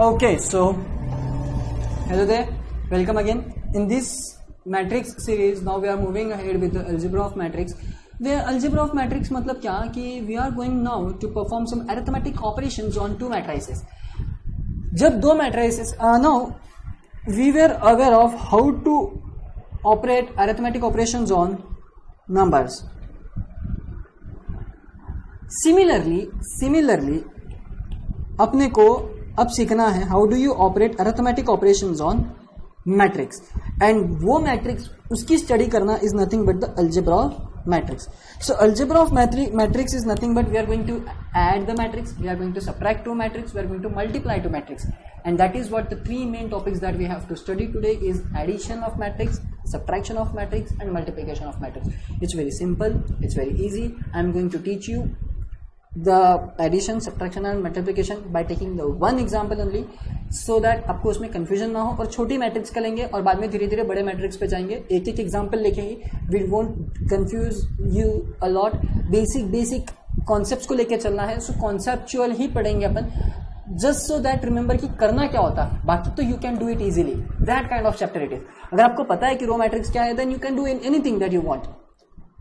Okay, so hello there, welcome again. In this matrix series, now we are moving ahead with the algebra of matrix. Where algebra of matrix मतलब क्या कि we are going now to perform some arithmetic operations on two matrices. जब दो matrices now we were aware of how to operate arithmetic operations on numbers. Similarly अपने को अब सीखना है how do you operate arithmetic operations on matrix, and वो matrix उसकी study करना is nothing but the algebra of matrix. So algebra of matrix is nothing but we are going to add the matrix, we are going to subtract two matrix, we are going to multiply two matrix, and that is what the three main topics that we have to study today is addition of matrix, subtraction of matrix and multiplication of matrix. It's very simple, it's very easy. I'm going to teach you the addition, subtraction and multiplication by taking the one example only, so that आपको उसमें confusion ना हो. और छोटी matrix का लेंगे और बाद में धीरे धीरे बड़े मैट्रिक्स पे जाएंगे, एक एक एग्जाम्पल लेके ही. We won't confuse you a lot. Basic concepts को लेके चलना है, सो कॉन्सेप्चुअल ही पढ़ेंगे अपन, जस्ट सो दैट रिमेंबर कि करना क्या होता है. बाकी तो you can do it easily, that kind of chapter it is. अगर आपको पता है कि रो मैट्रिक्स क्या है, then you can do anything that you want.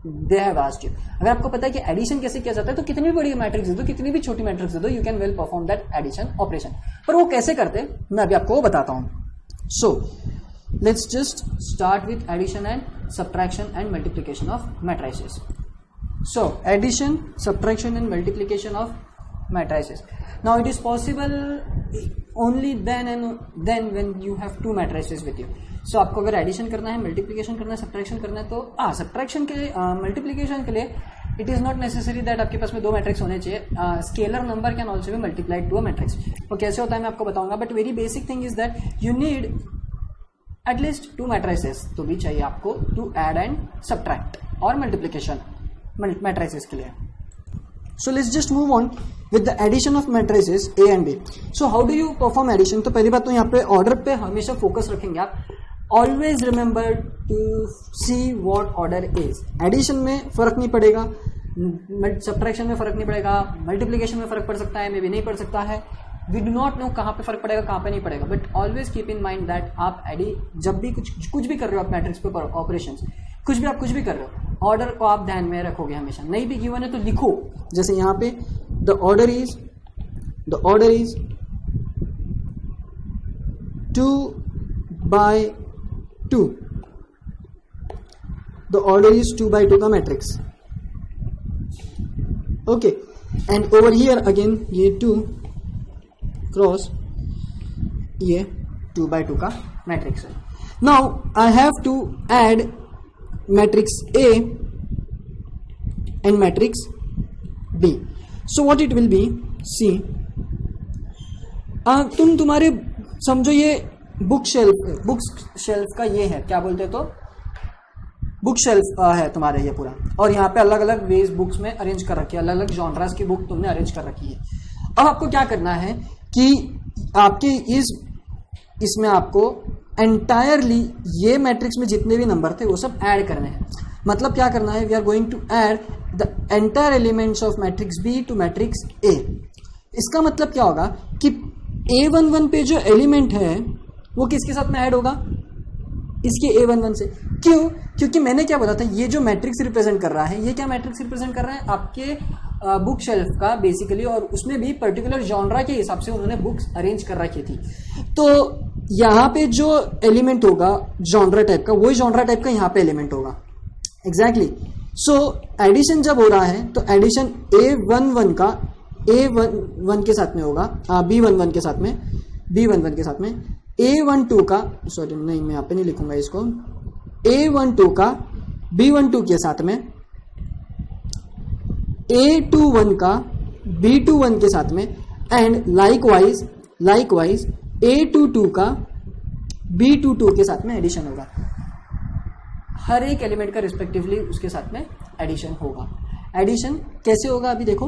They have asked you. अगर आपको पता है कि एडिशन कैसे किया जाता है, तो कितनी भी बड़ी मैट्रिक्स दे दो, कितनी भी छोटी मैट्रिक्स दे दो, you can well perform that addition operation. पर वो कैसे करते हैं मैं अभी आपको बताता हूं. So let's just start with addition and subtraction and multiplication of matrices. So addition, subtraction and multiplication of matrices. Now it is possible only then when you have two matrices with you. So आपको अगर addition करना है, multiplication करना है, subtraction करना है, तो subtraction के लिए, मल्टीप्लिकेशन के लिए it is not necessary that आपके पास में दो मैट्रिक्स होने चाहिए. Scalar number can also be multiplied to a matrix. तो कैसे होता है मैं आपको बताऊंगा, but very basic thing is that you need at least two matrices तो भी चाहिए आपको टू ऐड एंड सब्ट्रैक्ट और मल्टीप्लिकेशन मैट्रिसेस के लिए. So let's just move on with the addition of matrices A and B. So how do you perform addition? तो पहली बात तो यहाँ पे ऑर्डर पे हमेशा फोकस रखेंगे आप. Always remember to see what order is. Addition में फर्क नहीं पड़ेगा, सब्ट्रैक्शन में फर्क नहीं पड़ेगा, मल्टीप्लिकेशन में फर्क पड़ सकता है, मे भी नहीं पड़ सकता है. वी डू नॉट नो कहाँ पे फर्क पड़ेगा, कहाँ पे नहीं पड़ेगा, but always keep in mind that आप जब भी कुछ भी कर रहे हो आप मैट्रिक्स पे ऑपरेशंस, कुछ भी कर रहे हो, ऑर्डर को आप ध्यान में रखोगे हमेशा. नहीं भी गिवन है तो लिखो. जैसे यहाँ पे the order is 2/2. The order is 2/2 का matrix. Okay, and over here again ये 2 क्रॉस ये 2/2 का मैट्रिक्स है. Now I have to add matrix A and matrix B. So what it will be, see, तुम्हारे समझो ये बुक शेल्फ का ये है, क्या बोलते हैं, तो बुक शेल्फ है तुम्हारे ये पूरा, और यहाँ पे अलग अलग वेज बुक्स में अरेंज कर रखी है, अलग अलग जॉनरास की बुक तुमने अरेंज कर रखी है. अब आपको क्या करना है कि आपके इसमें आपको एंटायरली ये मैट्रिक्स में जितने भी नंबर थे वो सब ऐड करने हैं. मतलब क्या करना है, we are going to add the entire elements of matrix B to matrix A. इसका मतलब क्या होगा कि A11 पे जो एलिमेंट है वो किसके साथ में ऐड होगा, इसके A11 से. क्यों? क्योंकि मैंने क्या बोला था, ये जो मैट्रिक्स रिप्रेजेंट कर रहा है, ये क्या मैट्रिक्स रिप्रेजेंट कर रहा है, आपके बुक शेल्फ का बेसिकली, और उसमें भी पर्टिकुलर जॉनरा के हिसाब से उन्होंने बुक्स अरेंज कर रखी थी. तो यहाँ पे जो एलिमेंट होगा जॉनरा टाइप का, वही जॉनरा टाइप का यहाँ पे एलिमेंट होगा. एग्जैक्टली. सो एडिशन जब हो रहा है तो एडिशन A11 का A11 के साथ में होगा, B11 के साथ में, A12 का, सॉरी नहीं मैं यहाँ पे नहीं लिखूंगा इसको, A12 का B12 के साथ में, A21 का B21 के साथ में, एंड लाइकवाइज A22 का B22 के साथ में एडिशन होगा. हर एक एलिमेंट का रिस्पेक्टिवली उसके साथ में एडिशन होगा. एडिशन कैसे होगा अभी देखो.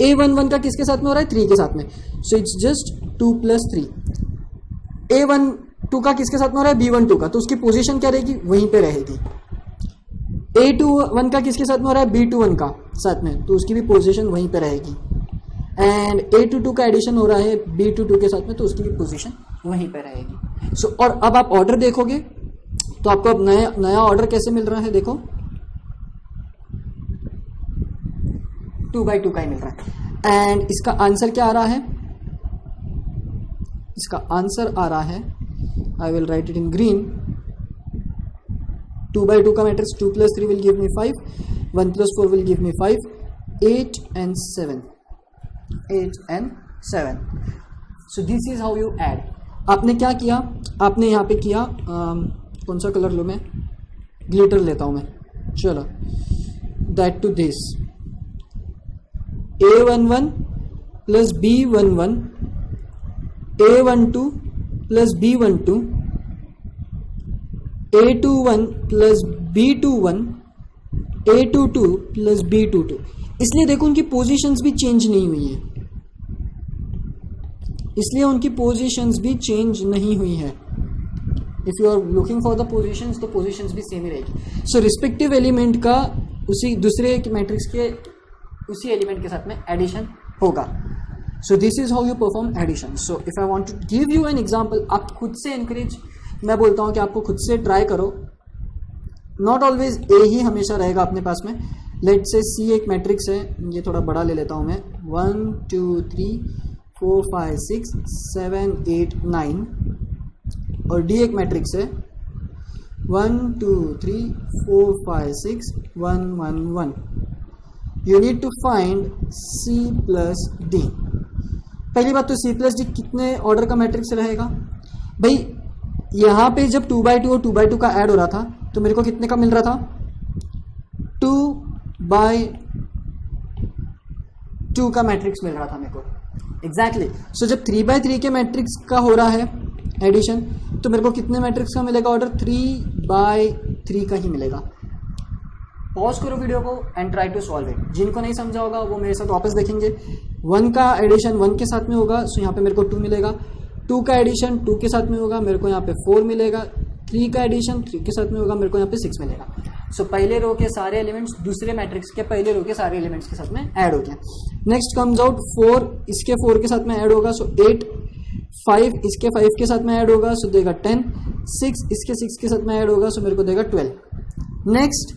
A11 का किसके साथ में हो रहा है, 3 के साथ में, सो इट्स जस्ट 2 + 3. A12 का किसके साथ में हो रहा है, B12 का, तो उसकी पोजीशन क्या रहेगी, वहीं पे रहेगी. A21 का किसके साथ में हो रहा है, B21 का साथ में, तो उसकी भी पोजीशन वहीं पे रहेगी. एंड A22 का एडिशन हो रहा है B22 के साथ में, तो उसकी भी पोजीशन वहीं पे रहेगी. सो और अब आप ऑर्डर देखोगे तो आपको अब नया ऑर्डर कैसे मिल रहा है, देखो 2x2 का ही मिल रहा है. एंड इसका आंसर क्या आ रहा है, इसका आंसर आ रहा है, I will write it in green. 2x2 का matrix 2 + 3 will give me 5, 1 + 4 will give me 5, 8 and 7. So this is how you add. आपने क्या किया, आपने यहाँ पे किया कौन सा कलर लो, मैं ग्लिटर लेता हूँ मैं, चलो that to this A11 + B11, A12 + B12, A21 + B21, A22 + B22. इसलिए देखो उनकी पोजीशंस भी चेंज नहीं हुई है, इसलिए उनकी पोजीशंस भी चेंज नहीं हुई है. If you are looking for the positions, तो पोजीशंस भी सेम ही रहेगी. सो रिस्पेक्टिव एलिमेंट का उसी दूसरे मैट्रिक्स के उसी एलिमेंट के साथ में एडिशन होगा. So this is how you perform addition. So if I want to give you an example, आप खुद से एनकरेज, मैं बोलता हूं कि आपको खुद से ट्राई करो. नॉट ऑलवेज ए ही हमेशा रहेगा अपने पास में. लेट से सी एक मैट्रिक्स है, ये थोड़ा बड़ा ले लेता हूं मैं, 1 2 3 4 5 6 7 8 9, और डी एक मैट्रिक्स है 1 2 3 4 5 6 1 1 1. You need to find C + D. पहली बात तो C + D कितने ऑर्डर का मैट्रिक्स रहेगा भाई. यहाँ पे जब 2x2 और 2x2 का ऐड हो रहा था तो मेरे को कितने का मिल रहा था, 2x2 का मैट्रिक्स मिल रहा था मेरे को एग्जैक्टली. सो जब 3x3 के मैट्रिक्स का हो रहा है एडिशन, तो मेरे को कितने मैट्रिक्स का मिलेगा ऑर्डर, 3x3 का ही मिलेगा. पॉज करो वीडियो को and try to solve it. जिनको नहीं समझा होगा वो मेरे साथ वापस देखेंगे. 1 का एडिशन 1 के साथ में होगा, सो यहाँ पे मेरे को 2 मिलेगा. 2 का एडिशन 2 के साथ में होगा, मेरे को यहाँ पे 4 मिलेगा. 3 का एडिशन 3 के साथ में होगा, मेरे को यहाँ पे 6 मिलेगा. सो पहले रो के सारे एलिमेंट्स दूसरे मैट्रिक्स के पहले रो के सारे एलिमेंट्स के साथ में ऐड हो गया. नेक्स्ट कम्स आउट 4 इसके 4 के साथ में ऐड होगा, सो 8. 5 इसके 5 के साथ में ऐड होगा, सो देगा 10. 6 इसके 6 के साथ में ऐड होगा, सो मेरे को देगा 12. नेक्स्ट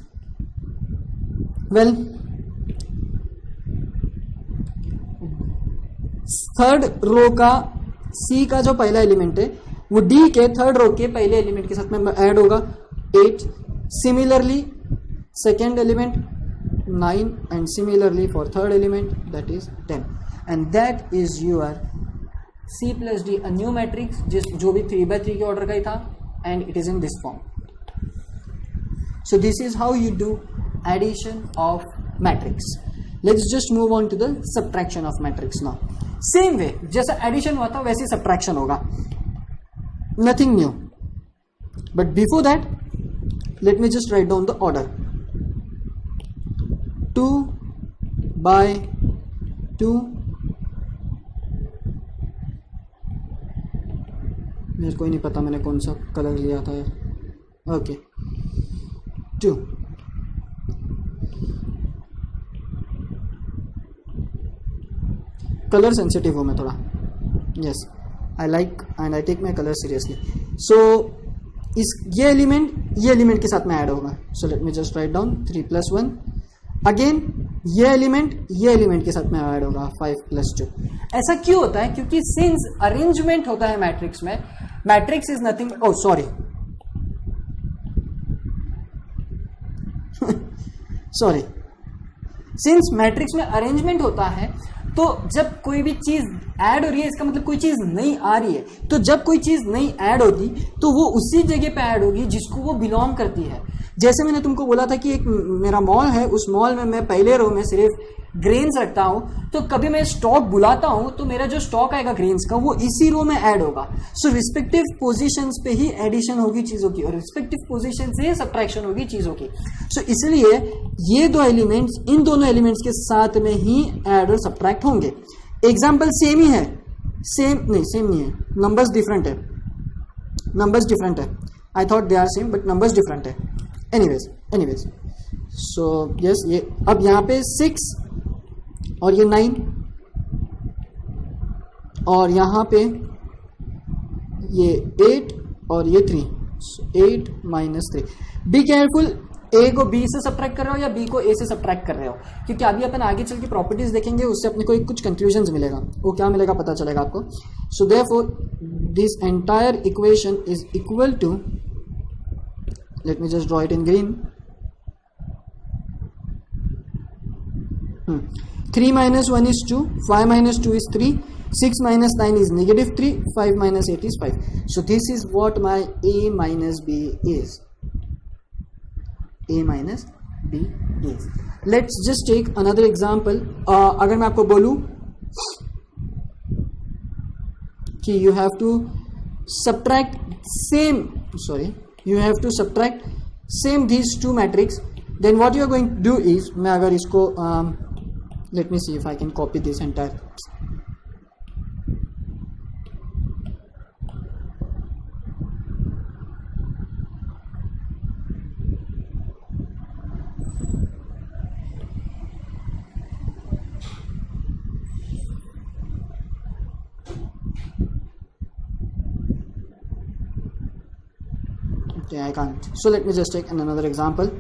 थर्ड रो का C का जो पहला एलिमेंट है वो D के थर्ड रो के पहले एलिमेंट के साथ में ऐड होगा, 8. Similarly second element 9, and similarly for third element that is 10. And that is your C + D, a new matrix जो भी 3x3 के ऑर्डर का ही था, and it is in this form. So this is how you do addition of matrix. Let's just move on to the subtraction of matrix now. Same way जैसा addition हुआ था वैसे सब्ट्रैक्शन होगा, nothing new. But before that let me just write down the order. 2x2, मेरे को ही नहीं पता मैंने कौन सा कलर लिया था. ओके 2. कलर सेंसिटिव हूँ मैं थोड़ा, yes I like and I take my colour seriously. So ये एलिमेंट के साथ में ऐड होगा. So let me just write down 3 + 1. Again ये एलिमेंट के साथ में ऐड होगा, 5 + 2. ऐसा क्यों होता है, क्योंकि सिंस अरेंजमेंट होता है मैट्रिक्स में, matrix is nothing, oh sorry since matrix में अरेंजमेंट होता है, तो जब कोई भी चीज ऐड हो रही है इसका मतलब कोई चीज नई आ रही है. तो जब कोई चीज नई ऐड होगी तो वो उसी जगह पे ऐड होगी जिसको वो बिलोंग करती है. जैसे मैंने तुमको बोला था कि एक मेरा मॉल है, उस मॉल में मैं पहले रो में सिर्फ ग्रेन्स रखता हूं, तो कभी मैं स्टॉक बुलाता हूं तो मेरा जो स्टॉक आएगा ग्रेन्स का वो इसी रो में ऐड होगा. सो रिस्पेक्टिव पोजीशंस पे ही एडिशन होगी चीजों की, और रिस्पेक्टिव पोजीशन से सब्ट्रैक्शन होगी चीजों की. सो इसलिए ये दो एलिमेंट्स इन दोनों एलिमेंट्स के साथ में ही ऐड और सब्ट्रैक्ट होंगे. एग्जाम्पल सेम ही है, सेम नहीं है, नंबर्स डिफरेंट है. I thought they are same but numbers different है. एनीवेज सो यस, ये अब यहाँ पे 6 और ये 9, और यहाँ पे ये 8 और ये 3, 8 माइनस 3। बी केयरफुल, ए को बी से सब्ट्रैक्ट कर रहे हो या बी को ए से सब्ट्रैक्ट कर रहे हो, क्योंकि अभी अपन आगे चल के प्रॉपर्टीज देखेंगे, उससे अपने को कुछ कंक्लूजन्स मिलेगा। वो क्या मिलेगा पता चलेगा आपको। So therefore this entire equation is equal to, let me just draw it in green, 3 minus 1 is 2, 5 minus 2 is 3, 6 minus 9 is negative 3, 5 minus 8 is 5. So this is what my A minus B is. A minus B is. Let's just take another example. अगर मैं आपको बोलूं कि you have to subtract same these two matrix, then what you are going to do is, मैं अगर इसको let me see if I can copy this entire. Okay, I can't. So let me just take another example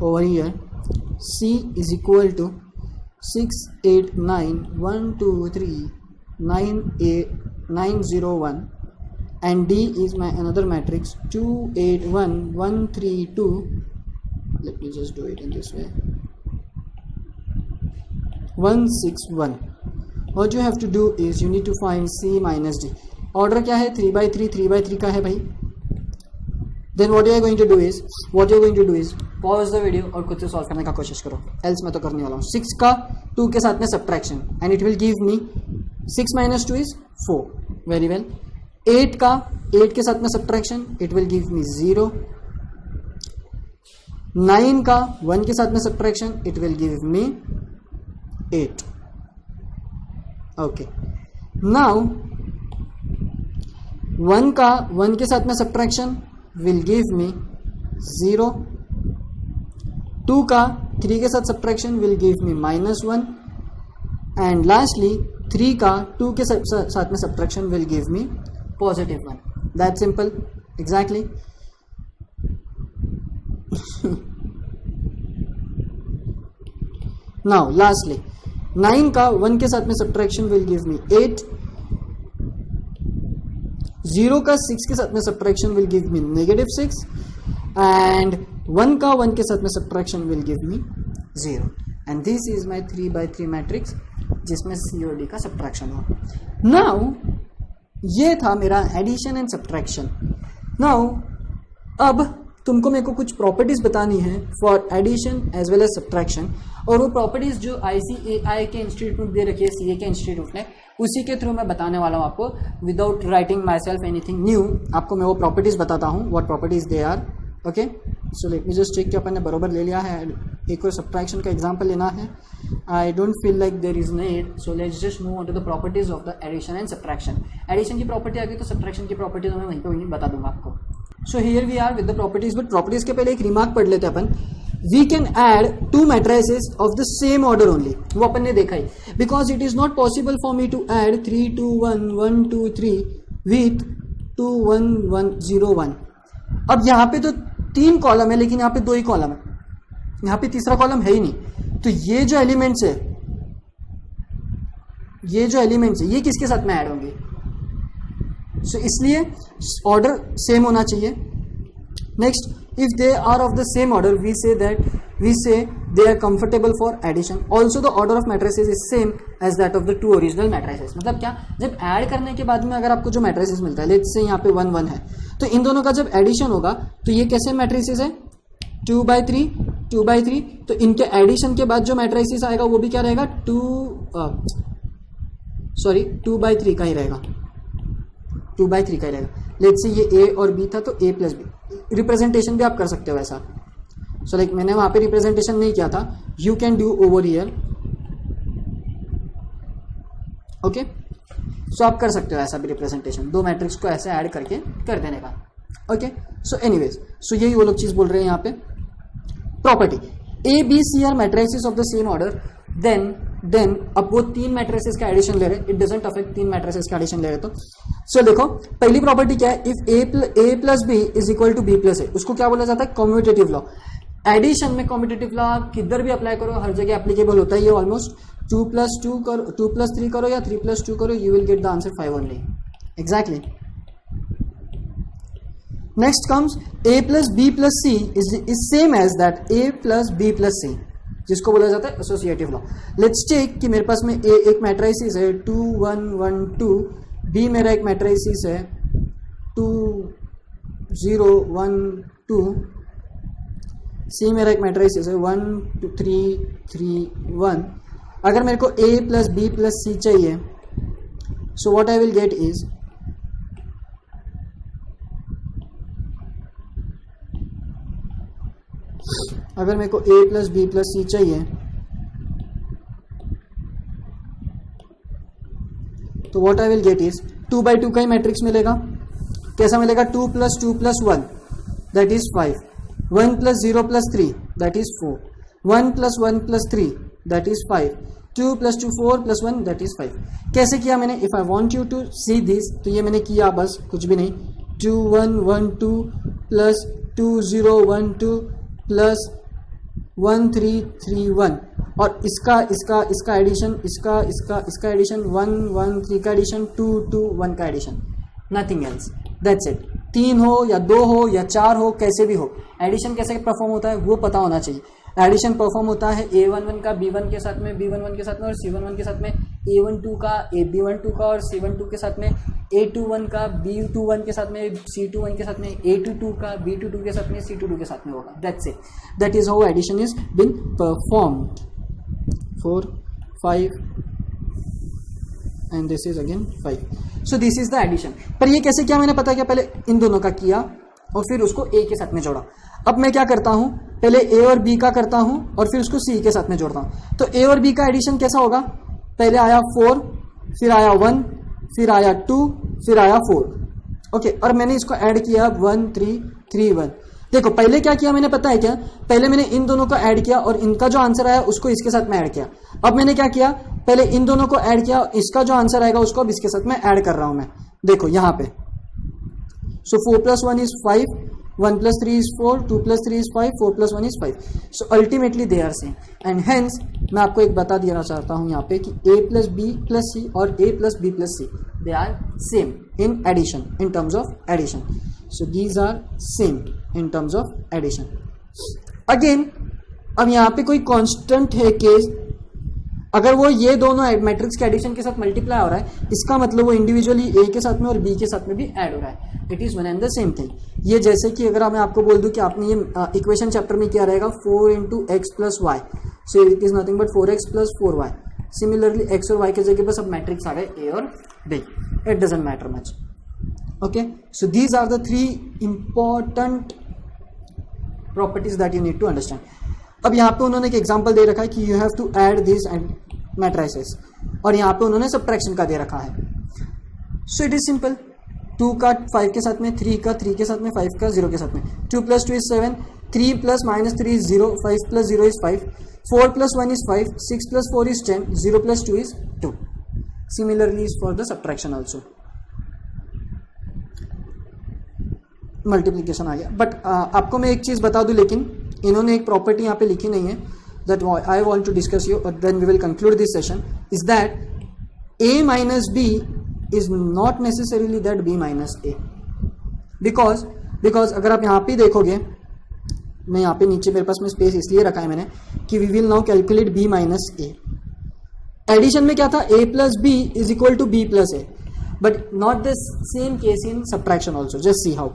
over here. C is equal to 6, 8, 9, 1, 2, 3, 9, 8, 9, 0, 1, and D is my another matrix 2, 8, 1, 1, 3, 2. Let me just do it in this way. 1, 6, 1. What you have to do is you need to find C minus D. Order क्या है? 3 by 3, 3 by 3 का है भाई. Then what you are going to do is pause the video और खुद से solve करने का कोशिश करो, एल्स मैं तो करने वाला हूँ। 6 का 2 के साथ में subtraction and it will give me 6 minus 2 is 4, very well. 8 का 8 के साथ में subtraction, it will give me 0। 9 का 1 के साथ में subtraction, it will give me 8। Okay, now 1 का 1 के साथ में सब्ट्रैक्शन will give me 0, 2 का 3 के साथ subtraction will give me -1, and lastly 3 का 2 के साथ में subtraction will give me +1. That's simple, exactly. Now lastly 9 का 1 के साथ में सब्ट्रैक्शन will give me 8, 0 का 6 के साथ में subtraction will give me -6, and 1 का 1 के साथ में subtraction will give me 0, and this is my 3 by 3 matrix जिसमें C और D का सब्ट्रैक्शन हो। नाउ ये था मेरा एडिशन एंड सब्ट्रैक्शन। नाउ अब तुमको मेरे को कुछ प्रॉपर्टीज बतानी है for addition as well as subtraction, और वो प्रॉपर्टीज जो ICAI के इंस्टीट्यूट दे रखी है, CA के इंस्टीट्यूट ने, उसी के थ्रू मैं बताने वाला हूँ आपको। Without writing myself anything new, आपको मैं वो प्रॉपर्टीज बताता हूँ, what properties they are. Okay, so let me just check कि अपन ने बरोबर ले लिया है। एक और सब्ट्रैक्शन का एग्जाम्पल लेना है। I don't feel like there is need, so let's just move on to the properties of the addition and subtraction. Addition की प्रॉपर्टी आ गई तो सब्ट्रैक्शन की प्रॉपर्टीज मैं वहीं पर बता दूंगा आपको। So here we are with the properties, but properties के पहले एक रिमार्क पढ़ लेते हैं अपन। We can add 2 matrices of the same order only, वो अपन ने देखा ही, because it is not possible for me to add 3 2 1 1 2 3 with 2 1 1 0 1। अब यहाँ पे तो 3 कॉलम है, लेकिन यहाँ पे 2 ही कॉलम है, यहाँ पे तीसरा कॉलम है ही नहीं। तो ये जो एलिमेंट्स है, ये किसके साथ में ऐड होंगे? सो इसलिए ऑर्डर सेम होना चाहिए। Next, if they are of the same order, we say they are comfortable for addition. Also the order of matrices is same as that of the 2 original matrices। मतलब क्या, जब add करने के बाद में अगर आपको जो matrices मिलता है, लेट्स से यहाँ पे 1 1 है, तो इन दोनों का जब एडिशन होगा तो ये कैसे matrices है? 2 by 3 2 by 3। तो इनके एडिशन के बाद जो matrices आएगा वो भी क्या रहेगा? 2 by 3 का ही रहेगा, 2 by 3 का ही रहेगा। लेट्स से ये A और B था तो A plus B। रिप्रेजेंटेशन भी आप कर सकते हो ऐसा। सो लाइक मैंने वहां पे रिप्रेजेंटेशन नहीं किया था, you can do over here. Okay, so आप कर सकते हो ऐसा भी रिप्रेजेंटेशन, 2 मैट्रिक्स को ऐसे ऐड करके कर देने का। ओके, सो एनीवेज, सो यही वो लोग चीज बोल रहे हैं यहाँ पे। Property A B C are matrices of the same order, then then अब वो 3 मैट्रिसेस का एडिशन ले रहे हैं, इट डजंट अफेक्ट 3 मैट्रिसेस का एडिशन ले रहे तो सो देखो पहली प्रॉपर्टी क्या है, if A plus B is equal to B plus A, उसको क्या बोला जाता है, कम्यूटेटिव लॉ। एडिशन में कम्यूटेटिव लॉ किधर भी अप्लाई करो हर जगह एप्लीकेबल होता है ये ऑलमोस्ट। 2+2 करो, 2+3 करो या 3+2 करो, you will get the answer 5 only, exactly. Next comes a plus b plus c is same as that a plus b plus c, जिसको बोला जाता है एसोसिएटिव लॉ। लेट्स चेक कि मेरे पास में a एक मैट्रिसेस है 2 1 1 2, b मेरा एक मैट्रिसेस है 2 0 1 2, c मेरा एक मैट्रिसेस है 1 2 3 3 1। अगर मेरे को a प्लस बी प्लस सी चाहिए, so what I will get is अगर मेरे को a प्लस बी प्लस सी चाहिए तो what I will get is 2/2 का ही मैट्रिक्स मिलेगा। कैसा मिलेगा, 2 plus 2 plus 1 that is 5, 1 plus 0 plus 3 that is 4, 1 plus 1 plus 3 that is 5, 2 plus 2 4 plus 1 that is 5। कैसे किया मैंने, if I want you to see this, तो ये मैंने किया बस कुछ भी नहीं, 2 1 1 2 प्लस 2 0 1 2 प्लस 1 3 3 1, और इसका एडिशन, इसका एडिशन 1 1 3 का एडिशन, 2 2 1 का addition, nothing else, that's it. 3 हो या 2 हो या 4 हो, कैसे भी हो, एडिशन कैसे परफॉर्म होता है वो पता होना चाहिए। एडिशन परफॉर्म होता है a11 का b1 के साथ में, b11 के साथ में और c11 के साथ में, a12 का b12 का और c12 के साथ में, a21 का b21 के साथ में, c21 के साथ में, a22 का b22 के साथ में, c22 के साथ में होगा। That's it, that is how addition is been performed. 4 5 and this is again 5। So this is the addition. पर ये कैसे किया मैंने पता क्या, पहले इन दोनों का किया और फिर उसको a के साथ में जोड़ा। अब मैं क्या करता हूं, पहले a और b का करता हूं और फिर उसको c के साथ में जोड़ता हूं। तो a और b का एडिशन कैसा होगा, पहले आया 4, फिर आया 1, फिर आया 2, फिर आया 4, ओके। और मैंने इसको ऐड किया 1 3 3 1। देखो पहले क्या किया मैंने पता है क्या, पहले मैंने इन दोनों को ऐड किया और इनका जो आंसर आया उसको इसके साथ में ऐड किया। अब मैंने क्या किया, पहले इन दोनों को ऐड किया, इसका जो आंसर आएगा उसको अब इसके साथ में ऐड कर रहा हूं मैं। देखो यहां पे, सो 4 + 1 is 5, 1 + 3 is 4, 2 + 3 is 5, 4 + 1 is 5. So ultimately they are same. And hence मैं आपको एक बता देना चाहता हूँ यहाँ पे कि a + b + c और a + b + c they are same in addition, in terms of addition. So these are same in terms of addition. Again अब यहाँ पे कोई कांस्टेंट है केस, अगर वो ये दोनों मैट्रिक्स के एडिशन के साथ मल्टीप्लाई हो रहा है, इसका मतलब वो इंडिविजुअली a के साथ में और b के साथ में भी ऐड हो रहा है। It is one and the same thing. ये जैसे कि अगर मैं आपको बोल दूं कि आपने ये इक्वेशन चैप्टर में क्या रहेगा 4 × x + y, so it is nothing but 4x + 4y। Similarly x और y के जगह पर सब मैट्रिक्स आ गए a और b, it doesn't matter much, okay. So these are the 3 important properties that you need to understand. अब यहाँ पे उन्होंने एक एग्जांपल दे रखा है कि you have to add this matrices, और यहाँ पे उन्होंने सबट्रैक्शन का दे रखा है। सो इट इज सिंपल, 2 का 5 के साथ में, 3 का 3 के साथ में, 5 का 0 के साथ में, 2 + 2 is 7, 3 + -3 is 0, 5 + 0 is 5, 4 + 1 is 5, 6 + 4 is 10, 0 + 2 is 2. Similarly is for the subtraction also. Multiplication आ गया। बट आपको मैं एक चीज़ बता दूं, लेकिन इन्होंने एक प्रॉपर्टी यहाँ पे लिखी नहीं है that I want to discuss you, और then we will conclude this session, is that a - b is not necessarily that b - a, because अगर आप यहाँ पे देखोगे, मैं यहाँ पे नीचे मेरे पास में स्पेस इसलिए रखा है मैंने कि we will now calculate b - a। Addition में क्या था, a + b is equal to b + a, but not the same case in subtraction also. Just see how.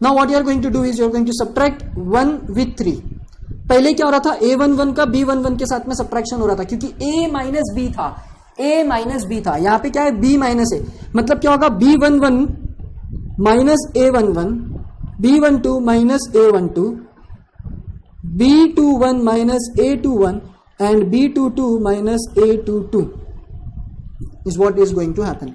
Now what you are going to do is you are going to subtract 1 with 3. पहले क्या हो रहा था, a11 का b11 के साथ में subtraction हो रहा था क्योंकि a - b था, a - b था। यहाँ पे क्या है, b - a, मतलब क्या होगा, b11 - a11, b12 - a12, b21 - a21 and b22 - a22 is what is going to happen.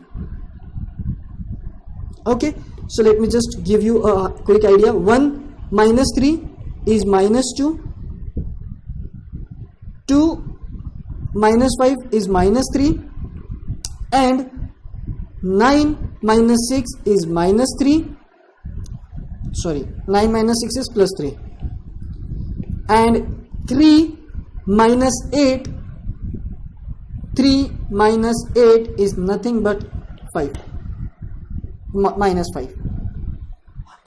Okay, so let me just give you a quick idea. 1 - 3 is -2, 2 minus 5 is minus 3, and 9 minus 6 is minus 3. Sorry, 9 minus 6 is plus 3, and 3 minus 8, 3 minus 8 is nothing but 5, minus 5.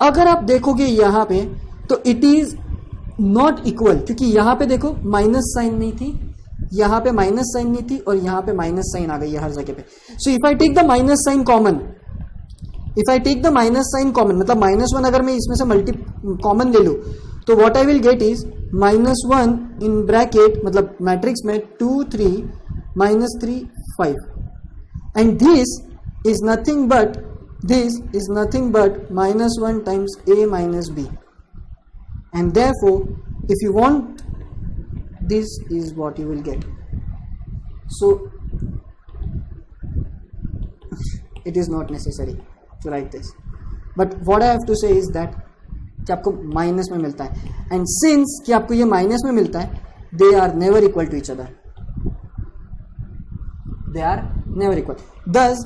अगर आप देखोगे यहां पे तो it is not equal, क्योंकि यहां पे देखो माइनस साइन नहीं थी, यहां पे माइनस साइन नहीं थी, और यहां पे माइनस साइन आ गई है हर जगह पे. So if I take the minus sign common, if I take the minus sign common, मतलब -1 अगर मैं इसमें से मल्टी कॉमन ले लूं, तो what I will get is -1 in bracket, मतलब मैट्रिक्स में 2 3 -3 5, and this is nothing but -1 times a minus b, and therefore if you want, this is what you will get. So it is not necessary to write this, but what I have to say is that कि आपको minus में मिलता है, and since कि आपको ये minus में मिलता है, they are never equal to each other, they are never equal. Thus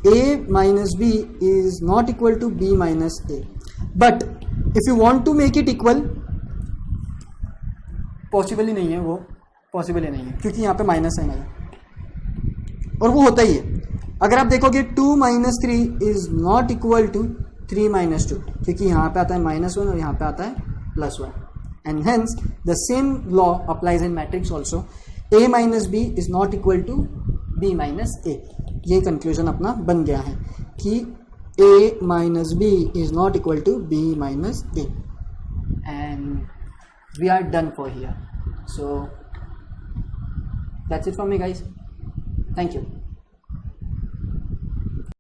a minus b is not equal to b minus a, but if you want to make it equal, possible ही नहीं है, वो possible ही नहीं है, क्योंकि यहाँ पे माइनस साइन आया, और वो होता ही है. अगर आप देखोगे 2 minus 3 is not equal to 3 minus 2, क्योंकि यहाँ पे आता है -1 और यहाँ पे आता है +1, and hence the same law applies in matrix also. a minus b is not equal to b minus a. ये कंक्लूजन अपना बन गया है कि a minus b is not equal to b minus a, and we are done for here. So that's it from me, guys. Thank you.